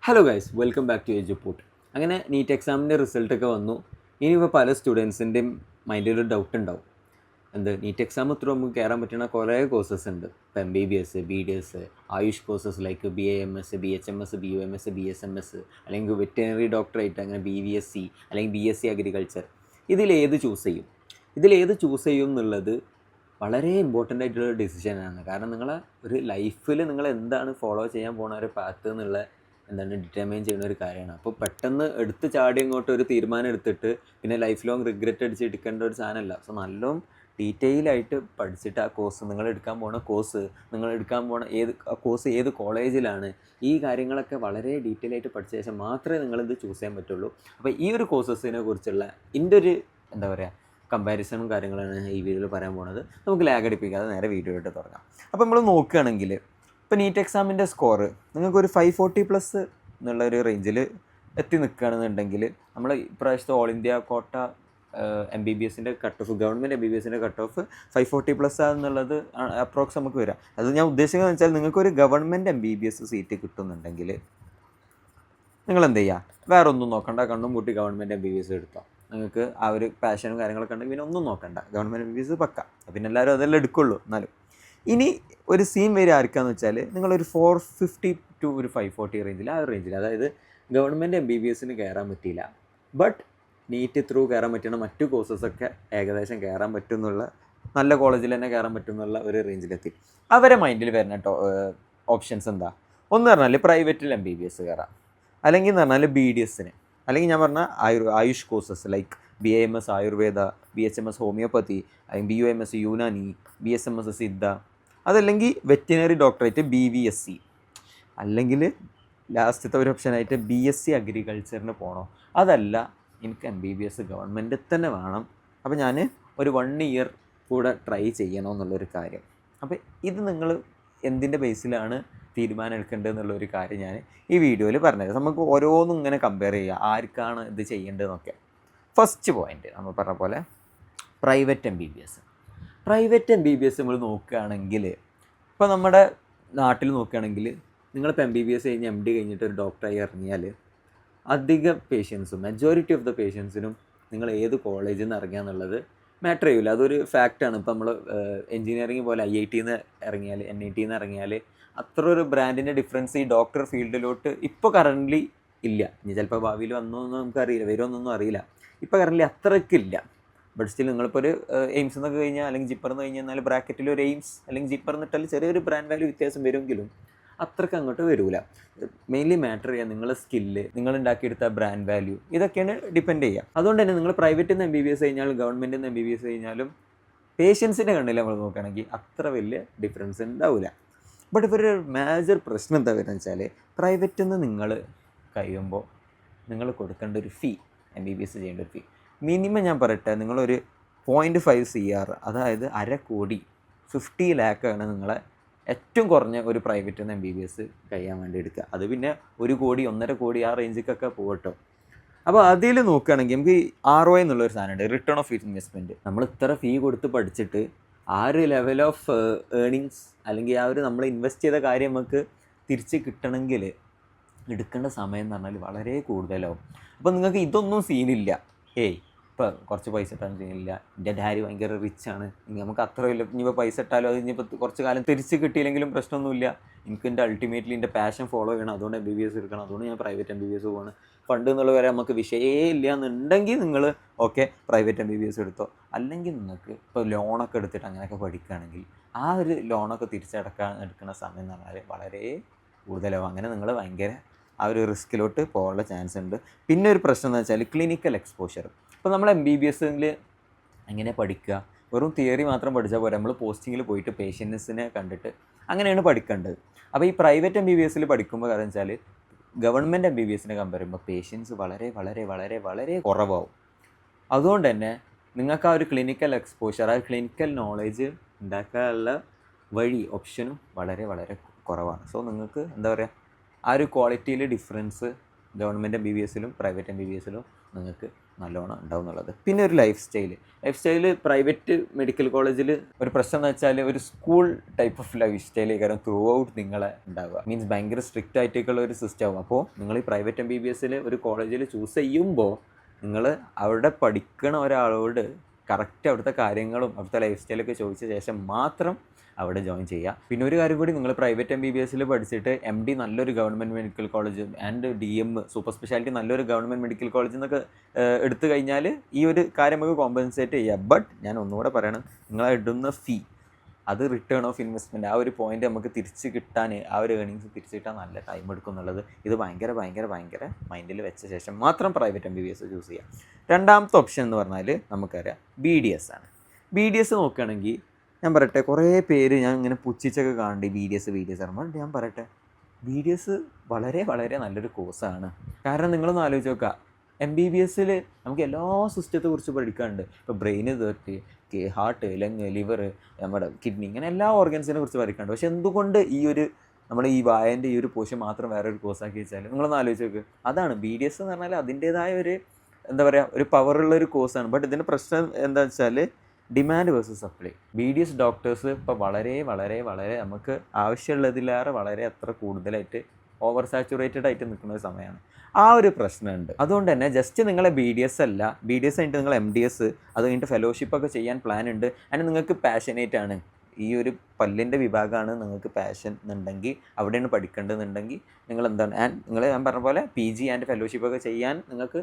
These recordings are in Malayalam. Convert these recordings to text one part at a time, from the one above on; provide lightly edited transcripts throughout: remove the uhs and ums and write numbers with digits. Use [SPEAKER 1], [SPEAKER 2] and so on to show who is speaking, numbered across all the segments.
[SPEAKER 1] Hello guys, welcome back to Eduport. അങ്ങനെ നീറ്റ് എക്സാമിൻ്റെ റിസൾട്ടൊക്കെ വന്നു. ഇനിയിപ്പോൾ പല സ്റ്റുഡൻസിൻ്റെയും മൈൻഡിൽ ഒരു ഡൗട്ട് ഉണ്ടാവും. നീറ്റ് എക്സാം ത്രൂ നമുക്ക് കയറാൻ പറ്റുന്ന കുറേ കോഴ്സസ് ഉണ്ട്. ഇപ്പോൾ MBBS, BDS, Ayush courses like BAMS, BHMS, BUMS, BSMS, അല്ലെങ്കിൽ വെറ്റിനറി ഡോക്ടറേറ്റ്, അങ്ങനെ BVSC അല്ലെങ്കിൽ BSc അഗ്രികൾച്ചർ. ഇതിലേത് ചൂസ് ചെയ്യും എന്നുള്ളത് വളരെ ഇമ്പോർട്ടൻ്റ് ആയിട്ടുള്ള ഡിസിഷനാണ്. കാരണം നിങ്ങളെ ഒരു ലൈഫിൽ നിങ്ങൾ എന്താണ് ഫോളോ ചെയ്യാൻ പോകുന്ന ഒരു പാത്ത് എന്നുള്ള ഡിറ്റർമൈൻ ചെയ്യുന്ന ഒരു കാര്യമാണ്. അപ്പോൾ പെട്ടെന്ന് എടുത്ത് ചാടി ഇങ്ങോട്ട് ഒരു തീരുമാനം എടുത്തിട്ട് പിന്നെ ലൈഫ് ലോങ് റിഗ്രറ്റ് അടിച്ച് എടുക്കേണ്ട ഒരു സാധനമല്ല. സോ നല്ലോണം ഡീറ്റെയിൽ ആയിട്ട് പഠിച്ചിട്ട് ആ കോഴ്സ് നിങ്ങൾ എടുക്കാൻ പോണ ഏത് കോളേജിലാണ്, ഈ കാര്യങ്ങളൊക്കെ വളരെ ഡീറ്റെയിൽ ആയിട്ട് പഠിച്ച ശേഷം മാത്രമേ നിങ്ങളിത് ചൂസ് ചെയ്യാൻ പറ്റുള്ളൂ. അപ്പോൾ ഈ ഒരു കോഴ്സസിനെ കുറിച്ചുള്ള എൻ്റെ ഒരു കമ്പാരിസണും കാര്യങ്ങളാണ് ഈ വീഡിയോയിൽ പറയാൻ പോകുന്നത്. നമുക്ക് ലാഗ് അടിപ്പിക്കാതെ നേരെ വീഡിയോയിലോട്ട് തുടങ്ങാം. അപ്പോൾ നമ്മൾ നോക്കുകയാണെങ്കിൽ ഇപ്പോൾ നീറ്റ് എക്സാമിൻ്റെ സ്കോർ നിങ്ങൾക്കൊരു 540+ എന്നുള്ളൊരു റേഞ്ചിൽ എത്തി നിൽക്കുകയാണെന്നുണ്ടെങ്കിൽ നമ്മൾ ഇപ്രാവശ്യത്തെ ഓൾ ഇന്ത്യ കോട്ട MBBSൻ്റെ കട്ട് ഓഫ്, ഗവൺമെൻറ് MBBSൻ്റെ കട്ട് ഓഫ് 540+ എന്നുള്ളത് അപ്രോക്സ് നമുക്ക് വരാം. അത് ഞാൻ ഉദ്ദേശിക്കുന്നത് വെച്ചാൽ നിങ്ങൾക്കൊരു ഗവൺമെൻറ് MBBS സീറ്റ് കിട്ടുന്നുണ്ടെങ്കിൽ നിങ്ങൾ എന്ത് ചെയ്യുക, വേറെ ഒന്നും നോക്കണ്ട, കണ്ണും പൂട്ടി ഗവൺമെൻറ് MBBS എടുത്തോ. നിങ്ങൾക്ക് ആ ഒരു പാഷനും കാര്യങ്ങളൊക്കെ ഉണ്ടെങ്കിൽ പിന്നെ ഒന്നും നോക്കണ്ട, ഗവൺമെൻറ് MBBS പക്ക. പിന്നെ എല്ലാവരും അതെല്ലാം എടുക്കുള്ളൂ. എന്നാലും ഇനി ഒരു സീൻ വരെ ആർക്കാന്ന് വെച്ചാൽ നിങ്ങളൊരു 450 to ഒരു 540 റേഞ്ചിൽ, ആ ഒരു റേഞ്ചിൽ, അതായത് ഗവൺമെൻറ് MBBSന് കയറാൻ പറ്റിയില്ല, ബട്ട് നീറ്റ് ത്രൂ കയറാൻ പറ്റുന്ന മറ്റു കോഴ്സസൊക്കെ ഏകദേശം കയറാൻ പറ്റും എന്നുള്ള, നല്ല കോളേജിൽ തന്നെ കയറാൻ പറ്റും എന്നുള്ള ഒരു റേഞ്ചിലെത്തി. അവരെ മൈൻഡിൽ വരുന്ന ഓപ്ഷൻസ് എന്താ? ഒന്ന് പറഞ്ഞാൽ പ്രൈവറ്റിൽ MBBS കയറാം, അല്ലെങ്കിൽ എന്ന് പറഞ്ഞാൽ BDSന്, അല്ലെങ്കിൽ ഞാൻ പറഞ്ഞ AYUSH courses like BAMS Ayurveda, BHMS homeopathy, അല്ലെങ്കിൽ BUMS യുനാനി, BSMS സിദ്ധ, അതല്ലെങ്കിൽ വെറ്റിനറി ഡോക്ടറേറ്റ് BVSC, അല്ലെങ്കിൽ ലാസ്റ്റത്തെ ഒരു ഓപ്ഷനായിട്ട് BSc അഗ്രികൾച്ചറിന് പോകണോ, അതല്ല എനിക്ക് MBBS ഗവൺമെൻറ് തന്നെ വേണം, അപ്പോൾ ഞാൻ ഒരു 1 ഇയർ കൂടെ ട്രൈ ചെയ്യണമെന്നുള്ളൊരു കാര്യം. അപ്പോൾ ഇത് നിങ്ങൾ എന്തിൻ്റെ ബേസിലാണ് തീരുമാനം എടുക്കേണ്ടത് എന്നുള്ളൊരു കാര്യം ഞാൻ ഈ വീഡിയോയിൽ പറഞ്ഞുതരാം. നമുക്ക് ഓരോന്നും ഇങ്ങനെ കമ്പയർ ചെയ്യുക, ആർക്കാണ് ഇത് ചെയ്യേണ്ടതെന്നൊക്കെ. ഫസ്റ്റ് പോയിൻ്റ് നമ്മൾ പറഞ്ഞ പോലെ പ്രൈവറ്റ് MBBS നമ്മൾ നോക്കുകയാണെങ്കിൽ, ഇപ്പോൾ നമ്മുടെ നാട്ടിൽ നോക്കുകയാണെങ്കിൽ നിങ്ങളിപ്പോൾ MBBS കഴിഞ്ഞ് MD കഴിഞ്ഞിട്ട് ഒരു ഡോക്ടറായി ഇറങ്ങിയാൽ അധിക പേഷ്യൻസും, മെജോറിറ്റി ഓഫ് ദ പേഷ്യൻസിനും നിങ്ങൾ ഏത് കോളേജിൽ നിന്ന് ഇറങ്ങുക എന്നുള്ളത് മാറ്റർ ചെയ്യില്ല. അതൊരു ഫാക്റ്റാണ്. ഇപ്പോൾ നമ്മൾ എൻജിനീയറിംഗ് പോലെ IITന്ന് ഇറങ്ങിയാൽ, NITന്ന് ഇറങ്ങിയാൽ അത്ര ഒരു ബ്രാൻഡിൻ്റെ ഡിഫറൻസ് ഈ ഡോക്ടർ ഫീൽഡിലോട്ട് ഇപ്പോൾ കറൻ്റ്ലി ഇല്ല. ഇനി ചിലപ്പോൾ ഭാവിയിൽ വന്നോന്നും നമുക്കറിയില്ല, വരുമെന്നൊന്നും അറിയില്ല. ഇപ്പോൾ കറൻ്റ്ലി അത്രയ്ക്കില്ല. ബട്ട് സ്റ്റിൽ നിങ്ങളിപ്പോൾ ഒരു എയിംസ് എന്നൊക്കെ കഴിഞ്ഞാൽ, അല്ലെങ്കിൽ ജിപ്പർ എന്ന് കഴിഞ്ഞാൽ ബ്രാക്കറ്റിൽ ഒരു എയിംസ് അല്ലെങ്കിൽ ജിപ്പർ എന്നിട്ടാൽ ചെറിയൊരു ബ്രാൻഡ് വാല്യൂ വ്യത്യാസം വരുമെങ്കിലും അത്രയ്ക്ക് അങ്ങോട്ട് വരില്ല. മെയിൻലി മാറ്റർ ചെയ്യുക നിങ്ങളുടെ സ്കില്ല്, നിങ്ങൾ ഉണ്ടാക്കിയെടുത്ത ബ്രാൻഡ് വാല്യൂ, ഇതൊക്കെയാണ് ഡിപ്പെൻഡ് ചെയ്യുക. അതുകൊണ്ട് തന്നെ നിങ്ങൾ പ്രൈവറ്റിൽ നിന്ന് MBBS കഴിഞ്ഞാലും ഗവൺമെൻറ്റിൽ നിന്ന് MBBS കഴിഞ്ഞാലും പേഷ്യൻസിൻ്റെ കണ്ണിൽ നമ്മൾ നോക്കുകയാണെങ്കിൽ അത്ര വലിയ ഡിഫറൻസ് ഉണ്ടാവില്ല. ബട്ട് ഇവരൊരു മേജർ പ്രശ്നം എന്താ വരുന്നത് വെച്ചാൽ, പ്രൈവറ്റിൽ നിന്ന് നിങ്ങൾ കഴിയുമ്പോൾ നിങ്ങൾ കൊടുക്കേണ്ട ഒരു ഫീ, MBBS ചെയ്യേണ്ട ഒരു ഫീ മിനിമം ഞാൻ പറയട്ടെ, നിങ്ങളൊരു 0.5 CR, അതായത് 1.5 കോടി, 50 ലാക്കാണ് നിങ്ങളെ ഏറ്റവും കുറഞ്ഞ ഒരു പ്രൈവറ്റിൽ നിന്ന് MBBS കഴിയാൻ വേണ്ടി എടുക്കുക. അത് പിന്നെ 1 കോടി 1.5 കോടി ആ റേഞ്ചിക്കൊക്കെ പോകട്ടോ. അപ്പോൾ അതിൽ നോക്കുകയാണെങ്കിൽ നമുക്ക് ROI എന്നുള്ളൊരു സാധനമുണ്ട്, റിട്ടേൺ ഓഫ് ഇൻവെസ്റ്റ്മെൻറ്റ്. നമ്മൾ ഇത്ര ഫീ കൊടുത്ത് പഠിച്ചിട്ട് ആ ഒരു ലെവൽ ഓഫ് ഏർണിങ്സ്, അല്ലെങ്കിൽ ആ ഒരു നമ്മൾ ഇൻവെസ്റ്റ് ചെയ്ത കാര്യം നമുക്ക് തിരിച്ച് കിട്ടണമെങ്കിൽ എടുക്കേണ്ട സമയം എന്ന് പറഞ്ഞാൽ വളരെ കൂടുതലാവും. അപ്പോൾ നിങ്ങൾക്ക് ഇതൊന്നും സീനില്ല, ഇപ്പോൾ കുറച്ച് പൈസ ഇട്ടാലും സീനില്ല, എൻ്റെ ഡാഡി ഭയങ്കര റിച്ചാണ്, നമുക്ക് അത്ര ഇല്ല, ഇനിയിപ്പോൾ പൈസ ഇട്ടാലും അത് ഇനിയിപ്പോൾ കുറച്ച് കാലം തിരിച്ച് കിട്ടിയില്ലെങ്കിലും പ്രശ്നമൊന്നുമില്ല, എനിക്ക് എൻ്റെ അൾട്ടിമേറ്റ്ലി എൻ്റെ പാഷൻ ഫോളോ ചെയ്യണം, അതുകൊണ്ട് MBBS എടുക്കണം, അതുകൊണ്ട് ഞാൻ പ്രൈവറ്റ് MBBS പോവാണ്, ഫണ്ട് എന്നുള്ള വരെ നമുക്ക് വിഷയമേ ഇല്ല എന്നുണ്ടെങ്കിൽ നിങ്ങൾ പ്രൈവറ്റ് MBBS എടുത്തോ. അല്ലെങ്കിൽ നിങ്ങൾക്ക് ഇപ്പോൾ ലോണൊക്കെ എടുത്തിട്ട് അങ്ങനെയൊക്കെ പഠിക്കുകയാണെങ്കിൽ ആ ഒരു ലോണൊക്കെ എടുക്കുന്ന സമയം എന്ന് പറഞ്ഞാൽ വളരെ കൂടുതലാവും. അങ്ങനെ നിങ്ങൾ ഭയങ്കര ആ ഒരു റിസ്കിലോട്ട് പോകാനുള്ള ചാൻസ് ഉണ്ട്. പിന്നെ ഒരു പ്രശ്നം എന്ന് വെച്ചാൽ ക്ലിനിക്കൽ എക്സ്പോഷർ. ഇപ്പോൾ നമ്മൾ MBBSൽ എങ്ങനെ പഠിക്കുക, വെറും തിയറി മാത്രം പഠിച്ചാൽ പോരാ, നമ്മൾ പോസ്റ്റിങ്ങിൽ പോയിട്ട് പേഷ്യൻസിനെ കണ്ടിട്ട് അങ്ങനെയാണ് പഠിക്കേണ്ടത്. അപ്പോൾ ഈ പ്രൈവറ്റ് MBBSൽ പഠിക്കുമ്പോൾ കാരണം വെച്ചാൽ ഗവൺമെൻറ് MBBSനെ കമ്പയർ ചെയ്യുമ്പോൾ പേഷ്യൻസ് വളരെ വളരെ വളരെ വളരെ കുറവാകും. അതുകൊണ്ട് തന്നെ നിങ്ങൾക്ക് ആ ഒരു ക്ലിനിക്കൽ എക്സ്പോഷർ, ആ ക്ലിനിക്കൽ നോളേജ് ഉണ്ടാക്കാനുള്ള ഓപ്ഷനും വളരെ വളരെ കുറവാണ്. സോ നിങ്ങൾക്ക് എന്താ പറയുക, ആ ഒരു ക്വാളിറ്റിയിൽ ഡിഫറൻസ് ഗവൺമെൻറ് MBBS-ലും പ്രൈവറ്റ് MBBS-ലും നിങ്ങൾക്ക് നല്ലോണം ഉണ്ടാവും എന്നുള്ളത്. പിന്നെ ഒരു ലൈഫ് സ്റ്റൈല് പ്രൈവറ്റ് മെഡിക്കൽ കോളേജിൽ ഒരു പ്രശ്നം എന്ന് വെച്ചാൽ ഒരു school type of life style കാരണം ത്രൂ ഔട്ട് നിങ്ങളെ ഉണ്ടാവുക. മീൻസ് ഭയങ്കര സ്ട്രിക്റ്റ് ആയിട്ടൊക്കെയുള്ള ഒരു സിസ്റ്റം ആവും. അപ്പോൾ നിങ്ങൾ ഈ പ്രൈവറ്റ് MBBS-ൽ ഒരു കോളേജിൽ ചൂസ് ചെയ്യുമ്പോൾ നിങ്ങൾ അവിടെ പഠിക്കണ ഒരാളോട് കറക്റ്റ് അവിടുത്തെ കാര്യങ്ങളും അവിടുത്തെ ലൈഫ് സ്റ്റൈലൊക്കെ ചോദിച്ച ശേഷം മാത്രം അവിടെ ജോയിൻ ചെയ്യുക. പിന്നെ ഒരു കാര്യം കൂടി, നിങ്ങൾ പ്രൈവറ്റ് MBBS-ൽ പഠിച്ചിട്ട് MD നല്ലൊരു government medical college and DM super speciality നല്ലൊരു ഗവൺമെൻറ് മെഡിക്കൽ കോളേജിൽ നിന്നൊക്കെ എടുത്തു കഴിഞ്ഞാൽ ഈ ഒരു കാര്യം നമുക്ക് കോമ്പൻസേറ്റ് ചെയ്യുക. ബട്ട് ഞാൻ ഒന്നുകൂടെ പറയണം, നിങ്ങൾ ഇടുന്ന ഫീ അത് റിട്ടേൺ ഓഫ് ഇൻവെസ്റ്റ്മെൻറ്റ് ആ ഒരു പോയിന്റ് നമുക്ക് തിരിച്ച് കിട്ടാൻ, ആ ഒരു ഏണിങ്സ് തിരിച്ച് കിട്ടാൻ നല്ല ടൈം എടുക്കും എന്നുള്ളത് ഇത് ഭയങ്കര മൈൻഡിൽ വെച്ച ശേഷം മാത്രം പ്രൈവറ്റ് MBBS ചൂസ് ചെയ്യാം. രണ്ടാമത്തെ ഓപ്ഷൻ എന്ന് പറഞ്ഞാൽ നമുക്കറിയാം BDS ആണ്. BDS നോക്കുകയാണെങ്കിൽ ഞാൻ പറയട്ടെ, കുറേ പേര് ഞാൻ ഇങ്ങനെ പുച്ഛിച്ചൊക്കെ കാണുന്നുണ്ട് BDS പറയുമ്പോൾ. ഞാൻ പറയട്ടെ, BDS വളരെ നല്ലൊരു കോഴ്സാണ്. കാരണം നിങ്ങളൊന്ന് ആലോചിച്ച് നോക്കുക, MBBS-ൽ നമുക്ക് എല്ലാ സിസ്റ്റത്തെ കുറിച്ച് പഠിക്കാനുണ്ട്. ഇപ്പോൾ ബ്രെയിന് തൊട്ട് ഹാർട്ട്, ലങ്, ലിവർ, നമ്മുടെ കിഡ്നി, ഇങ്ങനെ എല്ലാ ഓർഗൻസിനെ കുറിച്ച് പഠിക്കാനുണ്ട്. പക്ഷെ എന്തുകൊണ്ട് നമ്മൾ ഈ വായൻ്റെ ഈ ഒരു പോർഷൻ മാത്രം വേറൊരു കോഴ്സാക്കി വെച്ചാൽ നിങ്ങളൊന്ന് ആലോചിച്ച് നോക്ക്. അതാണ് BDS എന്ന് പറഞ്ഞാൽ അതിൻ്റേതായ ഒരു പവറുള്ളൊരു കോഴ്സാണ്. ബട്ട് ഇതിൻ്റെ പ്രശ്നം എന്താ വെച്ചാൽ demand versus supply. BDS doctors ഇപ്പോൾ വളരെ നമുക്ക് ആവശ്യമുള്ളതിലേറെ അത്ര കൂടുതലായിട്ട് ഓവർ സാച്ചുറേറ്റഡ് ആയിട്ട് നിൽക്കുന്ന ഒരു സമയമാണ്. ആ ഒരു പ്രശ്നമുണ്ട്. അതുകൊണ്ട് തന്നെ ജസ്റ്റ് നിങ്ങളെ BDS കഴിഞ്ഞിട്ട് നിങ്ങൾ MDS, അത് കഴിഞ്ഞിട്ട് ഫെലോഷിപ്പൊക്കെ ചെയ്യാൻ പ്ലാൻ ഉണ്ട്, അതിന് നിങ്ങൾക്ക് പാഷനേറ്റ് ആണ്, ഈ ഒരു പല്ലിൻ്റെ വിഭാഗമാണ് നിങ്ങൾക്ക് പാഷൻ എന്നുണ്ടെങ്കിൽ, അവിടെയാണ് പഠിക്കേണ്ടതെന്നുണ്ടെങ്കിൽ നിങ്ങൾ ഞാൻ പറഞ്ഞ പോലെ PG ആൻഡ് ഫെലോഷിപ്പൊക്കെ ചെയ്യാൻ നിങ്ങൾക്ക്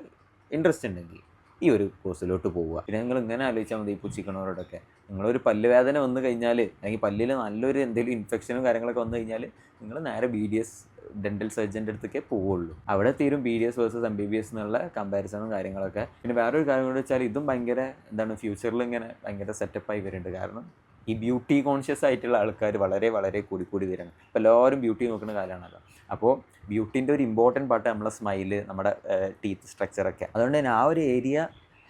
[SPEAKER 1] ഇൻട്രസ്റ്റ് ഉണ്ടെങ്കിൽ ഈ ഒരു കോഴ്സിലോട്ട് പോവുക. പിന്നെ നിങ്ങൾ ഇങ്ങനെ ആലോചിച്ചാൽ മതി, പുച്ഛിക്കണവരോടൊക്കെ, നിങ്ങളൊരു പല്ല് വേദന വന്നു കഴിഞ്ഞാൽ, അല്ലെങ്കിൽ പല്ലിൽ നല്ലൊരു എന്തെങ്കിലും ഇൻഫെക്ഷനും കാര്യങ്ങളൊക്കെ വന്നു കഴിഞ്ഞാൽ നിങ്ങൾ നേരെ BDS ഡെൻ്റൽ സർജൻ്റെ അടുത്തൊക്കെ പോവുള്ളൂ. അവിടെ തീരും BDS വേഴ്സസ് MBBS എന്നുള്ള കമ്പാരിസണും കാര്യങ്ങളൊക്കെ. പിന്നെ വേറൊരു കാര്യം കൂടി വെച്ചാൽ ഇതും ഫ്യൂച്ചറിൽ ഇങ്ങനെ ഭയങ്കര സെറ്റപ്പായി വരുന്നുണ്ട്. കാരണം ഈ ബ്യൂട്ടി കോൺഷ്യസ് ആയിട്ടുള്ള ആൾക്കാർ വളരെ കൂടി വരണം. ഇപ്പോൾ എല്ലാവരും ബ്യൂട്ടി നോക്കുന്ന കാലമാണല്ലോ. അപ്പോൾ ബ്യൂട്ടീൻ്റെ ഒരു ഇമ്പോർട്ടൻറ്റ് പാർട്ട് നമ്മളെ സ്മൈല്, നമ്മുടെ ടീത്ത് സ്ട്രക്ചറൊക്കെ. അതുകൊണ്ട് തന്നെ ആ ഒരു ഏരിയ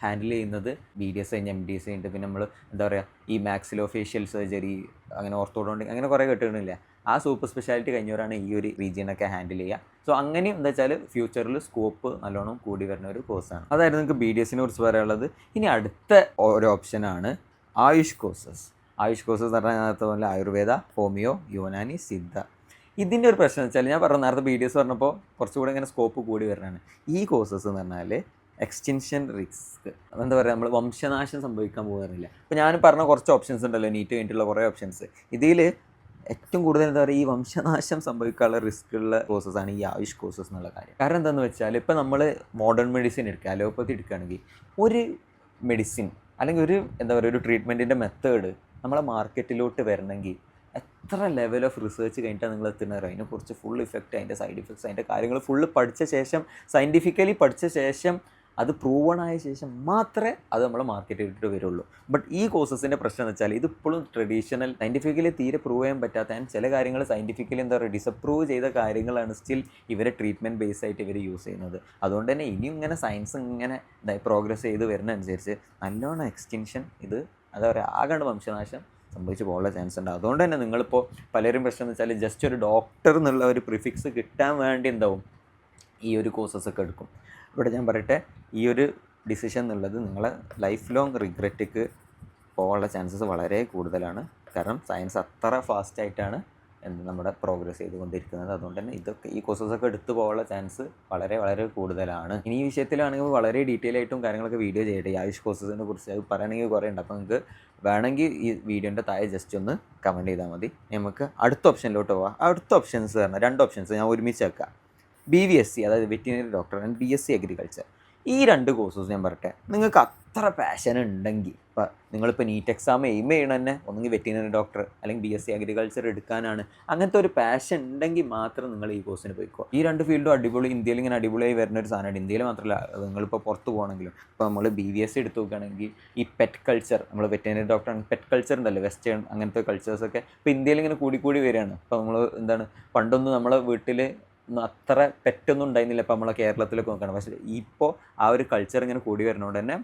[SPEAKER 1] ഹാൻഡിൽ ചെയ്യുന്നത് BDS കഴിഞ്ഞ് MDS കഴിഞ്ഞിട്ട് പിന്നെ നമ്മൾ ഈ മാക്സിലോഫേഷ്യൽ സർജറി, അങ്ങനെ ഓർത്തോഡോണ്ടിക്, അങ്ങനെ കുറേ കേട്ടിട്ടില്ല, ആ സൂപ്പർ സ്പെഷ്യാലിറ്റി കഴിഞ്ഞവരാണ് ഈ ഒരു റീജിയനൊക്കെ ഹാൻഡിൽ ചെയ്യുക. സോ അങ്ങനെയും എന്താ വെച്ചാൽ ഫ്യൂച്ചറിൽ സ്കോപ്പ് നല്ലോണം കൂടി വരുന്ന ഒരു കോഴ്സാണ്. അതായിരുന്നു നിങ്ങൾക്ക് BDS-നെ കുറിച്ച് പറയാനുള്ളത്. ഇനി അടുത്ത ഒരു ഓപ്ഷനാണ് ആയുഷ് കോഴ്സസ് എന്ന് പറഞ്ഞാൽ നേരത്തെ പോലെ ആയുർവേദ, ഹോമിയോ, യുനാനി, സിദ്ധ. ഇതിൻ്റെ ഒരു പ്രശ്നം വെച്ചാൽ ഞാൻ പറഞ്ഞു നേരത്തെ BDS പറഞ്ഞപ്പോൾ കുറച്ചുകൂടെ ഇങ്ങനെ സ്കോപ്പ് കൂടി വരുന്നതാണ്. ഈ കോഴ്സസ് എന്ന് പറഞ്ഞാൽ എക്സ്റ്റൻഷൻ റിസ്ക്, നമ്മൾ വംശനാശം സംഭവിക്കാൻ പോകുന്നില്ല. ഇപ്പോൾ ഞാൻ പറഞ്ഞ കുറച്ച് ഓപ്ഷൻസ് ഉണ്ടല്ലോ, നീറ്റ് കഴിഞ്ഞിട്ടുള്ള കുറേ ഓപ്ഷൻസ്, ഇതിൽ ഏറ്റവും കൂടുതൽ ഈ വംശനാശം സംഭവിക്കാനുള്ള റിസ്ക് ഉള്ള കോഴ്സസാണ് ഈ ആയുഷ് കോഴ്സസ് എന്നുള്ള കാര്യം. കാരണം എന്താണെന്ന് വെച്ചാൽ ഇപ്പോൾ നമ്മൾ മോഡേൺ മെഡിസിൻ എടുക്കുക, അലോപ്പതി എടുക്കുകയാണെങ്കിൽ ഒരു മെഡിസിൻ അല്ലെങ്കിൽ ഒരു ട്രീറ്റ്മെൻറ്റിൻ്റെ മെത്തേഡ് നമ്മളെ മാർക്കറ്റിലോട്ട് വരണമെങ്കിൽ എത്ര ലെവൽ ഓഫ് റിസർച്ച് കഴിഞ്ഞിട്ടാണ് നിങ്ങൾ എത്തുന്നത്. അതിനെക്കുറിച്ച് ഫുൾ ഇഫക്റ്റ്, അതിൻ്റെ സൈഡ് ഇഫക്ട്സ്, അതിൻ്റെ കാര്യങ്ങൾ ഫുള്ള് പഠിച്ച ശേഷം, സയൻറ്റിഫിക്കലി പഠിച്ച ശേഷം, അത് പ്രൂവണായ ശേഷം മാത്രമേ അത് നമ്മൾ മാർക്കറ്റിലിട്ട് വരുള്ളൂ. ബട്ട് ഈ കോഴ്സസിൻ്റെ പ്രശ്നം എന്ന് വെച്ചാൽ ഇതിപ്പോഴും ട്രഡീഷണൽ സയൻറ്റിഫിക്കലി തീരെ പ്രൂവ് ചെയ്യാൻ പറ്റാത്ത, ചില കാര്യങ്ങൾ സയൻറ്റിഫിക്കലി ഡിസപ്രൂവ് ചെയ്ത കാര്യങ്ങളാണ് സ്റ്റിൽ ഇവരെ ട്രീറ്റ്മെൻറ്റ് ബേസ് ആയിട്ട് ഇവർ യൂസ് ചെയ്യുന്നത്. അതുകൊണ്ട് തന്നെ ഇനിയും ഇങ്ങനെ സയൻസ് ഇങ്ങനെ പ്രോഗ്രസ് ചെയ്ത് വരുന്നതനുസരിച്ച് നല്ലോണം എക്സ്റ്റൻഷൻ ആകേണ്ട വംശനാശം സംഭവിച്ച് പോകാനുള്ള ചാൻസ് ഉണ്ട്. അതുകൊണ്ട് തന്നെ നിങ്ങളിപ്പോൾ പലരും പ്രശ്നം എന്ന് വെച്ചാൽ ജസ്റ്റ് ഒരു ഡോക്ടർ എന്നുള്ള ഒരു പ്രിഫിക്സ് കിട്ടാൻ വേണ്ടി ഈ ഒരു കോഴ്സസൊക്കെ എടുക്കും. ഇവിടെ ഞാൻ പറയട്ടെ, ഈ ഒരു ഡിസിഷൻ എന്നുള്ളത് നിങ്ങളെ ലൈഫ് ലോങ് റിഗ്രറ്റിക്ക് പോകാനുള്ള ചാൻസസ് വളരെ കൂടുതലാണ്. കാരണം സയൻസ് അത്ര ഫാസ്റ്റായിട്ടാണ് നമ്മുടെ പ്രോഗ്രസ് ചെയ്തുകൊണ്ടിരിക്കുന്നത്. അതുകൊണ്ട് തന്നെ ഈ കോഴ്സസൊക്കെ എടുത്തു പോകാനുള്ള ചാൻസ് വളരെ കൂടുതലാണ്. ഇനി ഈ വിഷയത്തിലാണെങ്കിൽ വളരെ ഡീറ്റെയിൽ ആയിട്ടും കാര്യങ്ങളൊക്കെ വീഡിയോ ചെയ്യട്ടെ. ഈ ആയുഷ് കോഴ്സസിനെ കുറിച്ച് അത് പറയണമെങ്കിൽ കുറേ ഉണ്ട്. അപ്പോൾ നിങ്ങൾക്ക് വേണമെങ്കിൽ ഈ വീഡിയോൻ്റെ താഴെ ജസ്റ്റ് ഒന്ന് കമൻറ്റ് ചെയ്താൽ മതി. നമുക്ക് അടുത്ത ഓപ്ഷനിലോട്ട് പോകാം. അടുത്ത ഓപ്ഷൻസ് പറഞ്ഞാൽ 2 ഓപ്ഷൻസ് ഞാൻ ഒരുമിച്ച് വെക്കാം. BVSC അതായത് veterinary doctor and BSc agriculture. ഈ 2 കോഴ്സസ് ഞാൻ പറയട്ടെ, നിങ്ങൾക്ക് അത്ര പാഷൻ ഉണ്ടെങ്കിൽ, ഇപ്പോൾ നിങ്ങളിപ്പോൾ നീറ്റ് എക്സാം എയിം ചെയ്യണം തന്നെ ഒന്നെങ്കിൽ വെറ്റിനറി ഡോക്ടർ അല്ലെങ്കിൽ BSc അഗ്രികൾച്ചർ എടുക്കാനാണ്, അങ്ങനത്തെ ഒരു പാഷൻ ഉണ്ടെങ്കിൽ മാത്രം നിങ്ങൾ ഈ കോഴ്സിന് പോയിക്കോ. ഈ 2 ഫീൽഡും ഇന്ത്യയിൽ ഇങ്ങനെ അടിപൊളിയായി വരുന്ന ഒരു സാധനമാണ്. ഇന്ത്യയിൽ മാത്രമല്ല, നിങ്ങളിപ്പോൾ പുറത്ത് പോകണമെങ്കിലും, ഇപ്പോൾ നമ്മൾ BVSc എടുത്ത് നോക്കുകയാണെങ്കിൽ ഈ പെറ്റ് കൾച്ചർ, നമ്മൾ വെറ്റിനറി ഡോക്ടർ പെറ്റ് കൾച്ചർ ഉണ്ടല്ലോ, വെസ്റ്റേൺ അങ്ങനത്തെ കൾച്ചേഴ്സൊക്കെ ഇപ്പോൾ ഇന്ത്യയിൽ ഇങ്ങനെ കൂടി വരികയാണ്. ഇപ്പോൾ നമ്മൾ പണ്ടൊന്നും നമ്മളെ വീട്ടിൽ ഒന്നും അത്ര പെറ്റൊന്നും ഉണ്ടായിരുന്നില്ല ഇപ്പോൾ നമ്മളെ കേരളത്തിലൊക്കെ നോക്കണം. പക്ഷേ ഇപ്പോൾ ആ ഒരു കൾച്ചർ ഇങ്ങനെ കൂടി വരുന്നതുകൊണ്ട് തന്നെ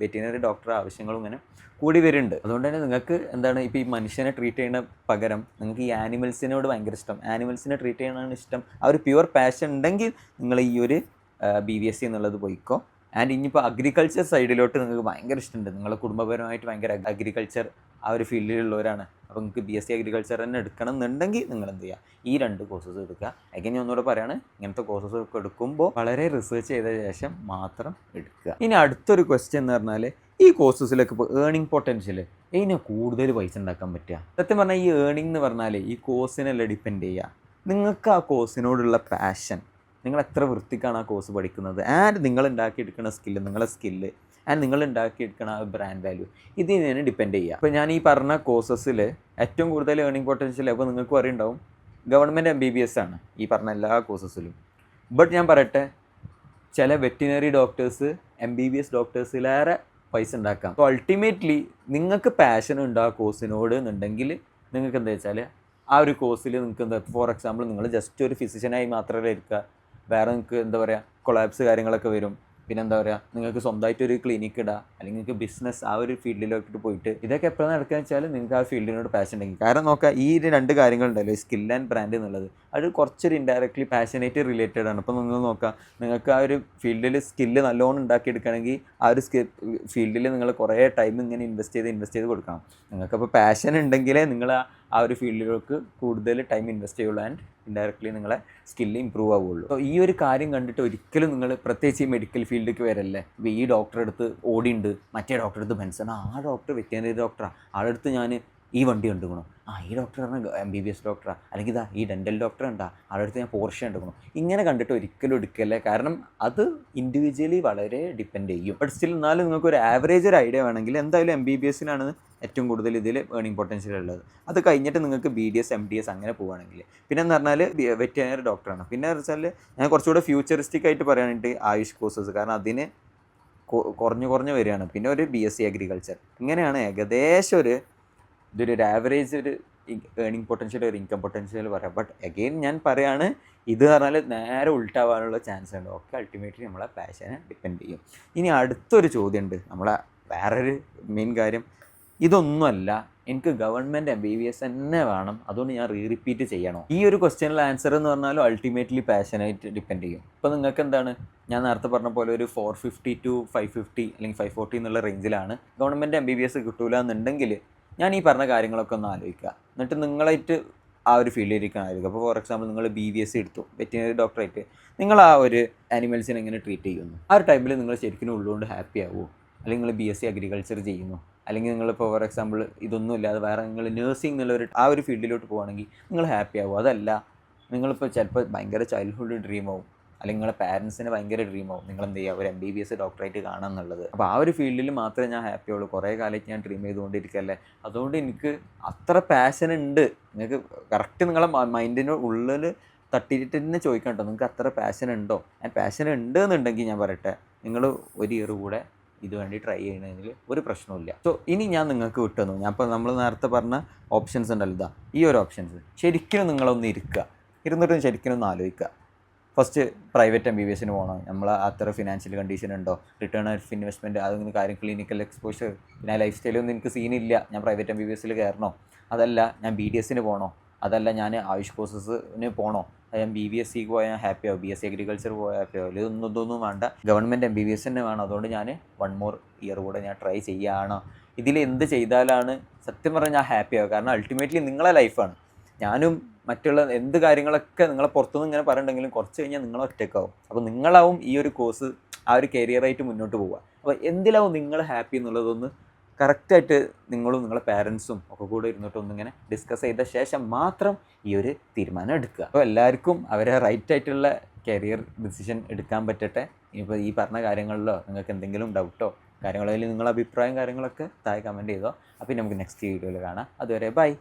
[SPEAKER 1] വെറ്റിനറി ഡോക്ടർ ആവശ്യങ്ങളും ഇങ്ങനെ കൂടി വരുന്നുണ്ട്. അതുകൊണ്ട് തന്നെ നിങ്ങൾക്ക് എന്താണ് ഇപ്പോൾ ഈ മനുഷ്യനെ ട്രീറ്റ് ചെയ്യുന്ന പകരം നിങ്ങൾക്ക് ഈ ആനിമൽസിനോട് ഭയങ്കര ഇഷ്ടം, ആനിമൽസിനെ ട്രീറ്റ് ചെയ്യണതാണ് ഇഷ്ടം, ആ ഒരു പ്യുവർ പാഷൻ ഉണ്ടെങ്കിൽ നിങ്ങൾ ഈ ഒരു BVSC എന്നുള്ളത് പോയിക്കോ. ആൻഡ് ഇനിയിപ്പോൾ അഗ്രികൾച്ചർ സൈഡിലോട്ട് നിങ്ങൾക്ക് ഭയങ്കര ഇഷ്ടമുണ്ട്, നിങ്ങളുടെ കുടുംബപരമായിട്ട് ഭയങ്കര അഗ്രികൾച്ചർ ആ ഒരു ഫീൽഡിലുള്ളവരാണ്, അപ്പോൾ നിങ്ങൾക്ക് BSc അഗ്രികൾച്ചർ തന്നെ എടുക്കണം എന്നുണ്ടെങ്കിൽ നിങ്ങൾ എന്ത് ചെയ്യുക, ഈ 2 കോഴ്സസ് എടുക്കുക. അഗൈൻ ഞാൻ ഒന്നുകൂടെ പറയുകയാണ്, ഇങ്ങനത്തെ കോഴ്സസ് ഒക്കെ എടുക്കുമ്പോൾ വളരെ റിസർച്ച് ചെയ്ത ശേഷം മാത്രം എടുക്കുക. ഇനി അടുത്തൊരു ക്വസ്റ്റ്യൻ എന്ന് പറഞ്ഞാൽ, ഈ കോഴ്സസിലൊക്കെ ഇപ്പോൾ ഏണിംഗ് പൊട്ടൻഷ്യൽ ഇതിനെ കൂടുതൽ പൈസ ഉണ്ടാക്കാൻ പറ്റുക? സത്യം പറഞ്ഞാൽ ഈ ഏണിംഗ് എന്ന് പറഞ്ഞാൽ ഈ കോഴ്സിനെല്ലാം ഡിപ്പെൻഡ് ചെയ്യുക. നിങ്ങൾക്ക് ആ കോഴ്സിനോടുള്ള പാഷൻ, നിങ്ങൾ എത്ര വൃത്തിക്കാണ് ആ കോഴ്സ് പഠിക്കുന്നത്, ആൻഡ് നിങ്ങൾ ഉണ്ടാക്കിയെടുക്കുന്ന സ്കില്ല്, നിങ്ങളുടെ സ്കില്ല് ആൻഡ് നിങ്ങൾ ഉണ്ടാക്കിയെടുക്കുന്ന ആ ബ്രാൻഡ് വാല്യൂ, ഇതിനെ ഡിപ്പെൻഡ് ചെയ്യുക. അപ്പോൾ ഞാൻ ഈ പറഞ്ഞ കോഴ്സസിൽ ഏറ്റവും കൂടുതൽ ഏണിംഗ് പൊട്ടൻഷ്യൽ അപ്പോൾ നിങ്ങൾക്ക് അറിയുണ്ടാവും ഗവൺമെൻറ് MBBS ആണ് ഈ പറഞ്ഞ എല്ലാ കോഴ്സസിലും. ബട്ട് ഞാൻ പറയട്ടെ, ചില വെറ്റിനറി ഡോക്ടേഴ്സ് MBBS ഡോക്ടേഴ്സിലേറെ പൈസ ഉണ്ടാക്കാം. അപ്പോൾ അൾട്ടിമേറ്റ്ലി നിങ്ങൾക്ക് പാഷൻ ഉണ്ട് ആ കോഴ്സിനോട് എന്നുണ്ടെങ്കിൽ നിങ്ങൾക്ക് എന്താ വെച്ചാൽ ആ ഒരു കോഴ്സിൽ നിങ്ങൾക്ക് എന്താ, ഫോർ എക്സാമ്പിൾ നിങ്ങൾ ജസ്റ്റ് ഒരു ഫിസിഷ്യനായി മാത്രമേ ഇരിക്കുക, വേറെ നിങ്ങൾക്ക് എന്താ പറയുക കൊളാപ്സ് കാര്യങ്ങളൊക്കെ വരും, പിന്നെ എന്താ പറയുക നിങ്ങൾക്ക് സ്വന്തമായിട്ടൊരു ക്ലിനിക്ക് ഇടുക, അല്ലെങ്കിൽ നിങ്ങൾക്ക് ബിസിനസ് ആ ഒരു ഫീൽഡിലോട്ട് പോയിട്ട് ഇതൊക്കെ എപ്പോഴാണ് നടക്കുക വെച്ചാൽ നിങ്ങൾക്ക് ആ ഫീൽഡിനോട് പാഷൻ ഉണ്ടെങ്കിൽ. കാരണം നോക്കുക, ഈ 2 കാര്യങ്ങളുണ്ടല്ലോ, സ്കിൽ ആൻഡ് ബ്രാൻഡ് എന്നുള്ളത്, അത് കുറച്ചൊരു ഇൻഡയറക്ട്ലി പാഷനേറ്റ് റിലേറ്റഡ് ആണ്. അപ്പോൾ നിങ്ങൾ നോക്കുക, നിങ്ങൾക്ക് ആ ഒരു ഫീൽഡിൽ സ്കില്ല് നല്ലോണം ഉണ്ടാക്കിയെടുക്കണമെങ്കിൽ ആ ഒരു ഫീൽഡിൽ നിങ്ങൾ കുറേ ടൈം ഇങ്ങനെ ഇൻവെസ്റ്റ് ചെയ്ത് കൊടുക്കണം. നിങ്ങൾക്കപ്പോൾ പാഷൻ ഉണ്ടെങ്കിലേ നിങ്ങൾ ആ ഒരു ഫീൽഡിലേക്ക് കൂടുതൽ ടൈം ഇൻവെസ്റ്റ് ചെയ്യുള്ളൂ, ആൻഡ് ഇൻഡയറക്ട്ലി നിങ്ങളെ സ്കില്ല് ഇമ്പ്രൂവ് ആവുകയുള്ളൂ. അപ്പോൾ ഈ ഒരു കാര്യം കണ്ടിട്ട് ഒരിക്കലും നിങ്ങൾ പ്രത്യേകിച്ച് ഈ മെഡിക്കൽ ഫീൽഡിലേക്ക് വരല്ലേ, ഇപ്പോൾ ഈ ഡോക്ടറെ അടുത്ത് ഓടിയുണ്ട്, മറ്റേ ഡോക്ടറെ അടുത്ത് ബെൻസൺ, ആ ഡോക്ടർ വെറ്റിനറി ഡോക്ടറാണ്, ആളുടെ അടുത്ത് ഞാൻ ഈ വണ്ടി കണ്ടുക്കണം, ഈ ഡോക്ടർ പറഞ്ഞാൽ MBBS ഡോക്ടറാണ്, അല്ലെങ്കിൽ ഇതാ ഈ ഡെൻ്റൽ ഡോക്ടർ ഉണ്ടാ, ആളുടെ അടുത്ത് ഞാൻ പോർഷൻ എടുക്കണം, ഇങ്ങനെ കണ്ടിട്ട് ഒരിക്കലും എടുക്കല്ലേ. കാരണം അത് ഇൻഡിവിജ്വലി വളരെ ഡിപ്പെൻഡ് ചെയ്യും. ബട്ട് സ്റ്റിൽ എന്നാലും നിങ്ങൾക്ക് ഒരു ആവറേജ് ഒരു ഐഡിയ വേണമെങ്കിൽ എന്തായാലും MBBSനാണ് ഏറ്റവും കൂടുതൽ ഇതിൽ ഏണിംഗ് പൊട്ടൻഷ്യൽ ഉള്ളത്. അത് കഴിഞ്ഞിട്ട് നിങ്ങൾക്ക് BDS MDS അങ്ങനെ പോവുകയാണെങ്കിൽ, പിന്നെ എന്ന് പറഞ്ഞാൽ വെറ്റിനറി ഡോക്ടറാണ്. പിന്നെ വെച്ചാൽ ഞാൻ കുറച്ചുകൂടെ ഫ്യൂച്ചറിസ്റ്റിക് ആയിട്ട് പറയുകയാണെങ്കിൽ ആയുഷ് കോഴ്സസ്, കാരണം അതിന് കുറഞ്ഞു വരികയാണ്. പിന്നെ ഒരു BSc അഗ്രികൾച്ചർ, ഇങ്ങനെയാണ് ഏകദേശം ഇതൊരു ആവറേജ് ഒരു ഏണിംഗ് പൊട്ടൻഷ്യൽ, ഒരു ഇൻകം പൊട്ടൻഷ്യൽ പറയാം. ബട്ട് അഗെയിൻ ഞാൻ പറയുകയാണ്, ഇത് പറഞ്ഞാൽ നേരെ ഉൾട്ടാവാനുള്ള ചാൻസ് ഉണ്ട്. ഒക്കെ അൾട്ടിമേറ്റ്ലി നമ്മളെ പാഷനെ ഡിപ്പെൻഡ് ചെയ്യും. ഇനി അടുത്തൊരു ചോദ്യമുണ്ട്, നമ്മളെ വേറൊരു മെയിൻ കാര്യം, ഇതൊന്നുമല്ല എനിക്ക് ഗവൺമെൻറ് MBBS തന്നെ വേണം, അതുകൊണ്ട് ഞാൻ റിപ്പീറ്റ് ചെയ്യണോ? ഈ ഒരു ക്വസ്റ്റ്യനിലെ ആൻസർ എന്ന് പറഞ്ഞാലും അൾട്ടിമേറ്റ്ലി പാഷനായിട്ട് ഡിപ്പെൻഡ് ചെയ്യും. ഇപ്പോൾ നിങ്ങൾക്ക് എന്താണ്, ഞാൻ നേരത്തെ പറഞ്ഞ പോലെ ഒരു 450 to 550 അല്ലെങ്കിൽ 540 എന്നുള്ള റേഞ്ചിലാണ് ഗവൺമെൻറ് MBBS കിട്ടൂല എന്നുണ്ടെങ്കിൽ ഞാൻ ഈ പറഞ്ഞ കാര്യങ്ങളൊക്കെ ഒന്ന് ആലോചിക്കുക. എന്നിട്ട് നിങ്ങളായിട്ട് ആ ഒരു ഫീൽഡിലിരിക്കണമായിരിക്കും. അപ്പോൾ ഫോർ എക്സാമ്പിൾ നിങ്ങൾ BVSc എടുത്തു, വെറ്റിനറി ഡോക്ടറായിട്ട്, നിങ്ങൾ ആ ഒരു ആനിമൽസിനെ എങ്ങനെ ട്രീറ്റ് ചെയ്യുന്നു, ആ ഒരു ടൈമിൽ നിങ്ങൾ ശരിക്കും ഉള്ളുകൊണ്ട് ഹാപ്പി ആവുമോ? അല്ലെങ്കിൽ നിങ്ങൾ BSc അഗ്രികൾച്ചർ ചെയ്യുന്നു, അല്ലെങ്കിൽ നിങ്ങളിപ്പോൾ ഫോർ എക്സാമ്പിൾ ഇതൊന്നും ഇല്ലാതെ വേറെ നിങ്ങൾ നേഴ്സിംഗ് എന്നുള്ള ആ ഒരു ഫീൽഡിലോട്ട് പോകുകയാണെങ്കിൽ നിങ്ങൾ ഹാപ്പി ആവും. അതല്ല നിങ്ങളിപ്പോൾ ചിലപ്പോൾ ഭയങ്കര ചൈൽഡ്ഹുഡ് ഡ്രീം ആവും, അല്ലെങ്കിൽ നിങ്ങളുടെ പാരൻസിന് ഭയങ്കര ഡ്രീം ആവും നിങ്ങൾ എന്ത് ചെയ്യുക, ഒരു MBBS ഡോക്ടറായിട്ട് കാണാം എന്നുള്ളത്. അപ്പോൾ ആ ഒരു ഫീൽഡിൽ മാത്രമേ ഞാൻ ഹാപ്പി ആവുള്ളൂ. കുറേ കാലമായിട്ട് ഞാൻ ഡ്രീം ചെയ്തുകൊണ്ടിരിക്കുകയല്ലേ, അതുകൊണ്ട് എനിക്ക് അത്ര പാഷൻ ഉണ്ട്. നിങ്ങൾക്ക് കറക്റ്റ് നിങ്ങളെ മൈൻഡിൻ്റെ ഉള്ളിൽ തട്ടിയിട്ട് തന്നെ ചോദിക്കണം കേട്ടോ, നിങ്ങൾക്ക് അത്ര പാഷൻ ഉണ്ടോ? ആൻഡ് പാഷൻ ഉണ്ട് എന്നുണ്ടെങ്കിൽ ഞാൻ പറയട്ടെ, നിങ്ങൾ ഒരു ഇയർ കൂടെ ഇത് വേണ്ടി ട്രൈ ചെയ്യുന്നതിൽ ഒരു പ്രശ്നമില്ല. സോ ഇനി ഞാൻ നിങ്ങൾക്ക് വിട്ടുതന്നു, ഞാൻ ഇപ്പോൾ നമ്മൾ നേരത്തെ പറഞ്ഞ ഓപ്ഷൻസ് ഉണ്ടല്ലോ, ഇതാ ഈ ഒരു ഓപ്ഷൻസ് ശരിക്കും നിങ്ങളൊന്ന് ഇരുന്നിട്ട് ശരിക്കും ഒന്ന് ആലോചിക്കുക. ഫസ്റ്റ് പ്രൈവറ്റ് MBBSന് പോകണം, നമ്മൾ അത്ര ഫിനാൻഷ്യൽ കണ്ടീഷൻ ഉണ്ടോ, റിട്ടേൺ ഓഫ് ഇൻവെസ്റ്റ്മെൻറ്റ്, അതൊന്നും കാര്യം, ക്ലിനിക്കൽ എക്സ്പോഷർ, പിന്നെ ലൈഫ് സ്റ്റൈലൊന്നും എനിക്ക് സീനില്ല, ഞാൻ പ്രൈവറ്റ് MBBSൽ കയറണോ? അതല്ല ഞാൻ BDSന് പോകണോ? അതല്ല ഞാൻ ആയുഷ് കോഴ്സസിന് പോകണോ? ഞാൻ BVSCക്ക് പോയാൽ ഹാപ്പി ആവും, BSc അഗ്രികൾച്ചർ പോയാൽ ഹാപ്പി ആവും. ഇതൊന്നും വേണ്ട, ഗവൺമെൻറ് MBBS തന്നെ വേണം, അതുകൊണ്ട് ഞാൻ 1 more ഇയർ കൂടെ ഞാൻ ട്രൈ ചെയ്യുകയാണോ? ഇതിൽ എന്ത് ചെയ്താലാണ് സത്യം പറഞ്ഞാൽ ഞാൻ ഹാപ്പി ആവും? കാരണം അൾട്ടിമേറ്റ്ലി നിങ്ങളെ ലൈഫാണ്. ഞാനും മറ്റുള്ള എന്ത് കാര്യങ്ങളൊക്കെ നിങ്ങളെ പുറത്തുനിന്ന് ഇങ്ങനെ പറയുന്നുണ്ടെങ്കിലും കുറച്ച് കഴിഞ്ഞാൽ നിങ്ങൾ ഒറ്റയ്ക്കാവും. അപ്പോൾ നിങ്ങളാവും ഈ ഒരു കോഴ്സ് ആ ഒരു കരിയറായിട്ട് മുന്നോട്ട് പോവുക. അപ്പോൾ എന്തിലാവും നിങ്ങൾ ഹാപ്പി എന്നുള്ളതൊന്ന് കറക്റ്റായിട്ട് നിങ്ങളും നിങ്ങളുടെ പാരൻസും ഒക്കെ കൂടെ ഇരുന്നിട്ടൊന്നിങ്ങനെ ഡിസ്കസ് ചെയ്ത ശേഷം മാത്രം ഈ ഒരു തീരുമാനം എടുക്കുക. അപ്പോൾ എല്ലാവർക്കും അവരെ റൈറ്റായിട്ടുള്ള കരിയർ ഡിസിഷൻ എടുക്കാൻ പറ്റട്ടെ. ഇനിയിപ്പോൾ ഈ പറഞ്ഞ കാര്യങ്ങളിലോ നിങ്ങൾക്ക് എന്തെങ്കിലും ഡൗട്ടോ കാര്യങ്ങളോ, അല്ലെങ്കിൽ നിങ്ങളുടെ അഭിപ്രായം കാര്യങ്ങളൊക്കെ താഴെ കമൻറ്റ് ചെയ്തോ. അപ്പോൾ നമുക്ക് നെക്സ്റ്റ് വീഡിയോയിൽ കാണാം. അതുവരെ ബൈ.